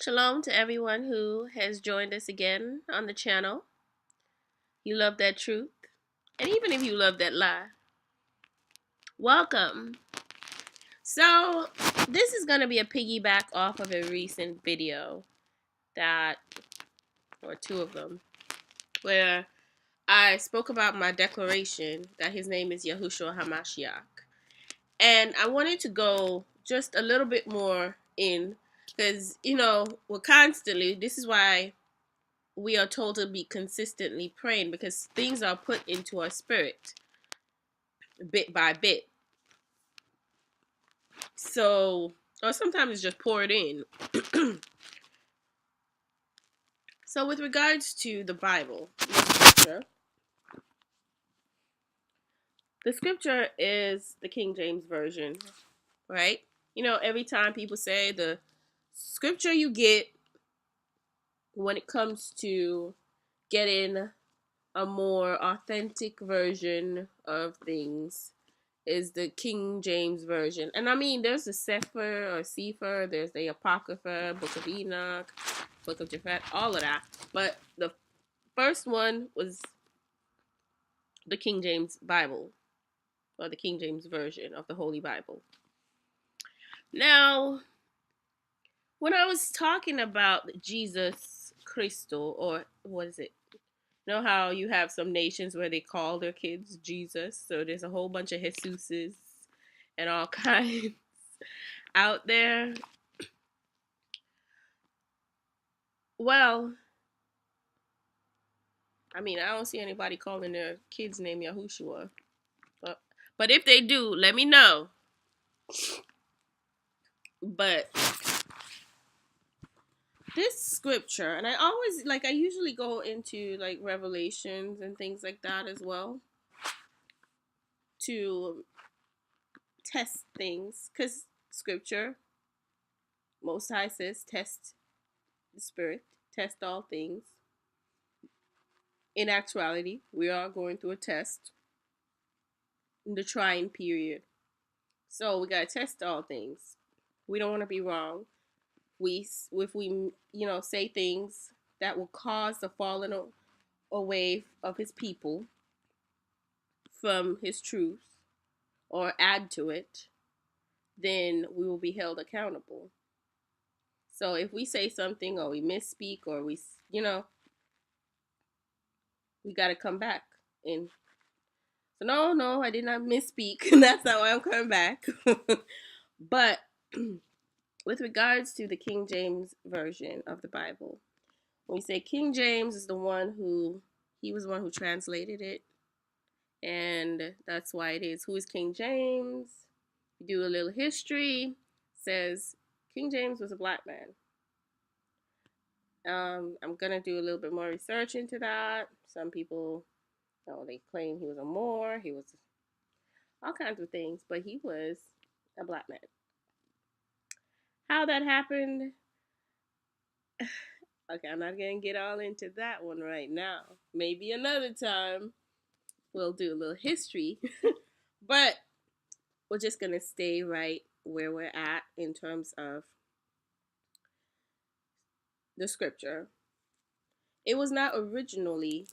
Shalom to everyone who has joined us again on the channel. You love that truth, and even if you love that lie, welcome. So, this is going to be a piggyback off of a recent video or two of them, where I spoke about my declaration that his name is Yahushua HaMashiach. And I wanted to go just a little bit more in, because, we're constantly, this is why we are told to be consistently praying, because things are put into our spirit bit by bit. So, or sometimes it's just poured in. So, with regards to the Bible, the scripture is the King James Version, right? Every time people say the scripture you get when it comes to getting a more authentic version of things is the King James Version. And I mean, there's the Sefer, there's the Apocrypha, Book of Enoch, Book of Japhet, all of that. But the first one was the King James Bible, or the King James Version of the Holy Bible. Now, when I was talking about Jesus Christo, or what is it? You know how you have some nations where they call their kids Jesus? So there's a whole bunch of Jesuses and all kinds out there. Well, I mean, I don't see anybody calling their kids name Yahushua. But if they do, let me know. But this scripture, and I usually go into like Revelations and things like that as well to test things, because scripture, Most High says, test the spirit, test all things. In actuality, we are going through a test in the trying period. So we gotta test all things. We don't want to be wrong. If we say things that will cause the falling away of his people from his truth or add to it, then we will be held accountable. So if we say something or we misspeak or we got to come back and so no, I did not misspeak. That's not why I'm coming back. But with regards to the King James Version of the Bible, when we say King James is he was the one who translated it, and that's why it is. Who is King James? You do a little history. Says King James was a black man. I'm gonna do a little bit more research into that. Some people, they claim he was a Moor. He was all kinds of things, but he was a black man. How that happened? Okay, I'm not gonna get all into that one right now. Maybe another time we'll do a little history. But we're just gonna stay right where we're at in terms of the scripture. It was not originally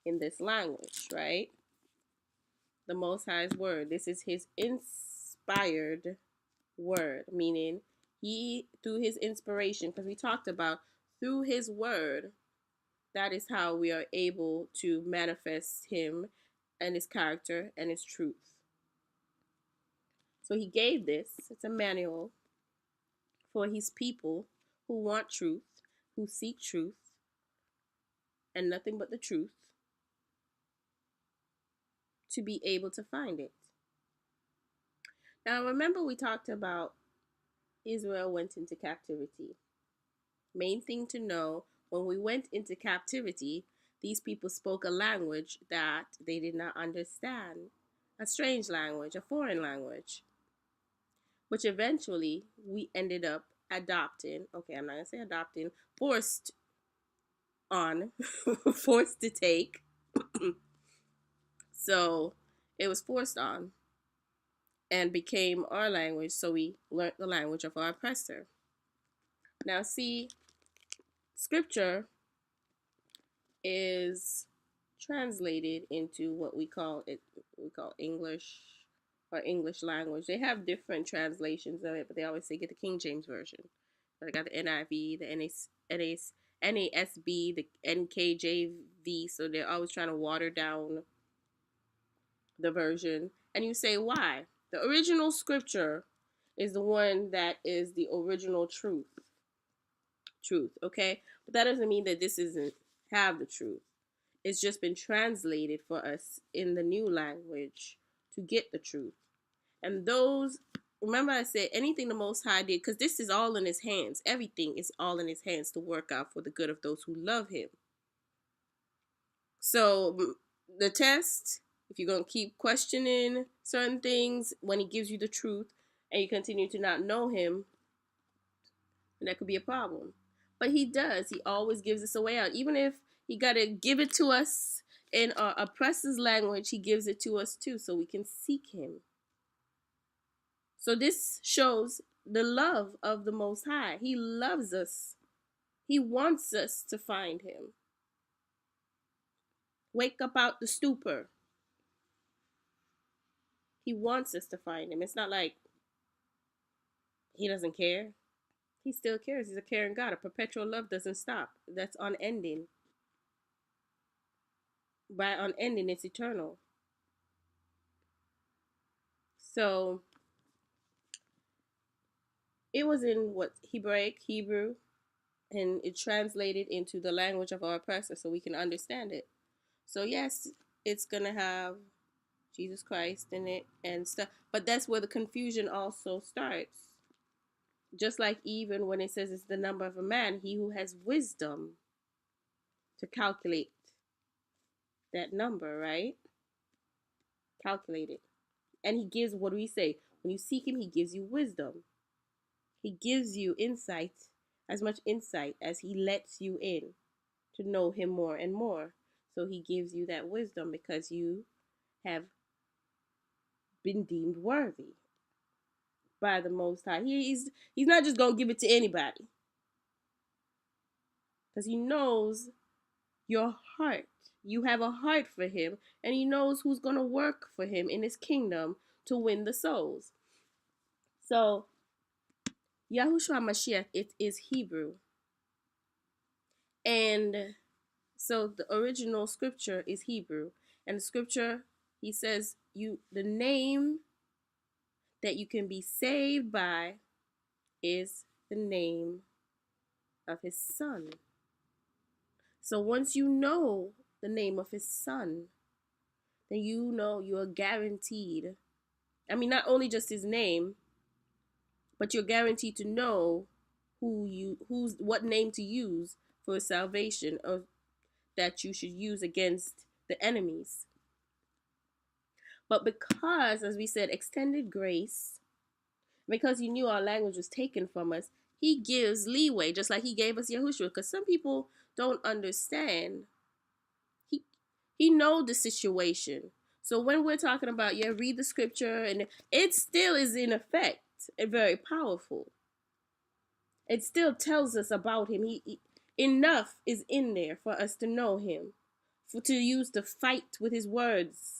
in this language, right? The Most High's word. This is his inspired word, meaning he, through his inspiration, because we talked about through his word, that is how we are able to manifest him and his character and his truth. So he gave this, it's a manual for his people who want truth, who seek truth, and nothing but the truth, to be able to find it. Now, remember we talked about Israel went into captivity. Main thing to know, when we went into captivity, these people spoke a language that they did not understand. A strange language, a foreign language, which eventually we ended up adopting. Okay, I'm not going to say adopting, forced on, forced to take. So it was forced on and became our language, so we learned the language of our oppressor. Now, see, scripture is translated into what we call English or English language. They have different translations of it, but they always say get the King James version. So they got the NIV, the NASB, the NKJV. So they're always trying to water down the version. And you say, why? The original scripture is the one that is the original truth. Okay? But that doesn't mean that this isn't have the truth. It's just been translated for us in the new language to get the truth. And those, remember I said anything the Most High did, because this is all in his hands. Everything is all in his hands to work out for the good of those who love him. So the test, if you're going to keep questioning certain things when he gives you the truth and you continue to not know him, then that could be a problem. But he does. He always gives us a way out. Even if he got to give it to us in our oppressor's language, he gives it to us too so we can seek him. So this shows the love of the Most High. He loves us. He wants us to find him. Wake up out the stupor. He wants us to find him. It's not like he doesn't care. He still cares. He's a caring God. A perpetual love doesn't stop. That's unending. By unending, it's eternal. So it was in what Hebrew, and it translated into the language of our oppressor so we can understand it. So yes, it's gonna have Jesus Christ in it and stuff, but that's where the confusion also starts. Just like even when it says it's the number of a man, he who has wisdom to calculate that number, right? Calculate it. And he gives, what do we say? When you seek him, he gives you wisdom. He gives you insight, as much insight as he lets you in to know him more and more. So he gives you that wisdom because you have been deemed worthy by the Most High. He's not just going to give it to anybody, because he knows your heart. You have a heart for him, and he knows who's going to work for him in his kingdom to win the souls. So Yahushua Mashiach, it is Hebrew. And so the original scripture is Hebrew. And the scripture, he says, the name that you can be saved by is the name of his son. So once you know the name of his son, then you know you're guaranteed. I mean, not only just his name, but you're guaranteed to know what name to use for salvation, or that you should use against the enemies. But because, as we said, extended grace, because he knew our language was taken from us, he gives leeway, just like he gave us Yahushua. Because some people don't understand. He knows the situation. So when we're talking about, read the scripture, and it still is in effect and very powerful. It still tells us about him. Enough is in there for us to know him, to use to fight with his words.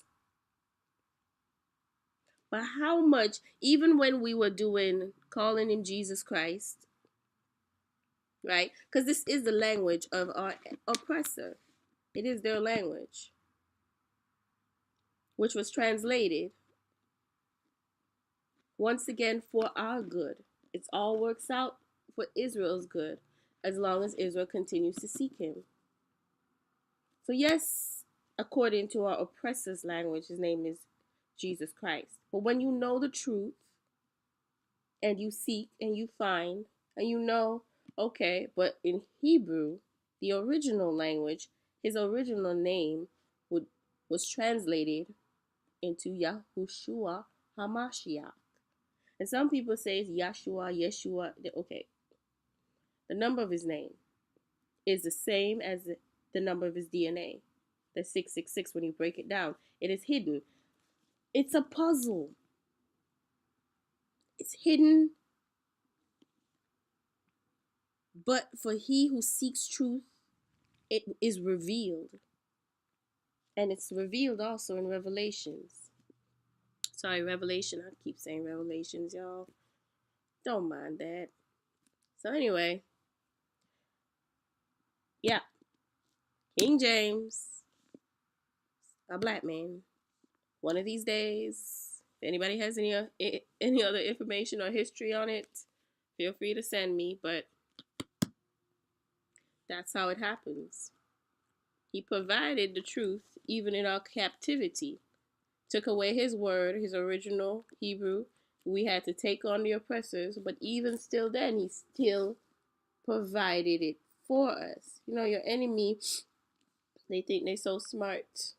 But how much, even when we were calling him Jesus Christ, right? Because this is the language of our oppressor. It is their language, which was translated once again for our good. It all works out for Israel's good, as long as Israel continues to seek him. So yes, according to our oppressor's language, his name is Jesus Christ. But when you know the truth, and you seek and you find, and you know, okay, but in Hebrew, the original language, his original name was translated into Yahushua HaMashiach. And some people say it's Yeshua. Okay. The number of his name is the same as the number of his DNA. The 666 when you break it down. It is hidden. It's a puzzle. It's hidden But for he who seeks truth, it is revealed. And it's revealed also in Revelations. Sorry, Revelation. I keep saying Revelations, y'all. Don't mind that. So anyway, yeah, King James, a black man. One of these days, if anybody has any other information or history on it, feel free to send me. But that's how it happens. He provided the truth even in our captivity. Took away his word, his original Hebrew. We had to take on the oppressors, but even still then, he still provided it for us. You know, your enemy, they think they're so smart.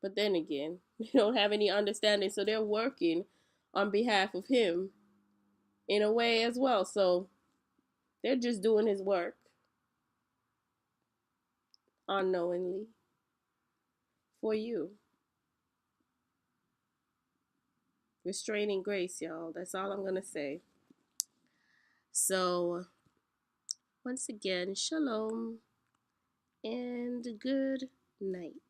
But then again, they don't have any understanding, so they're working on behalf of him in a way as well. So they're just doing his work unknowingly for you. Restraining grace, y'all. That's all I'm going to say. So, once again, shalom and good night.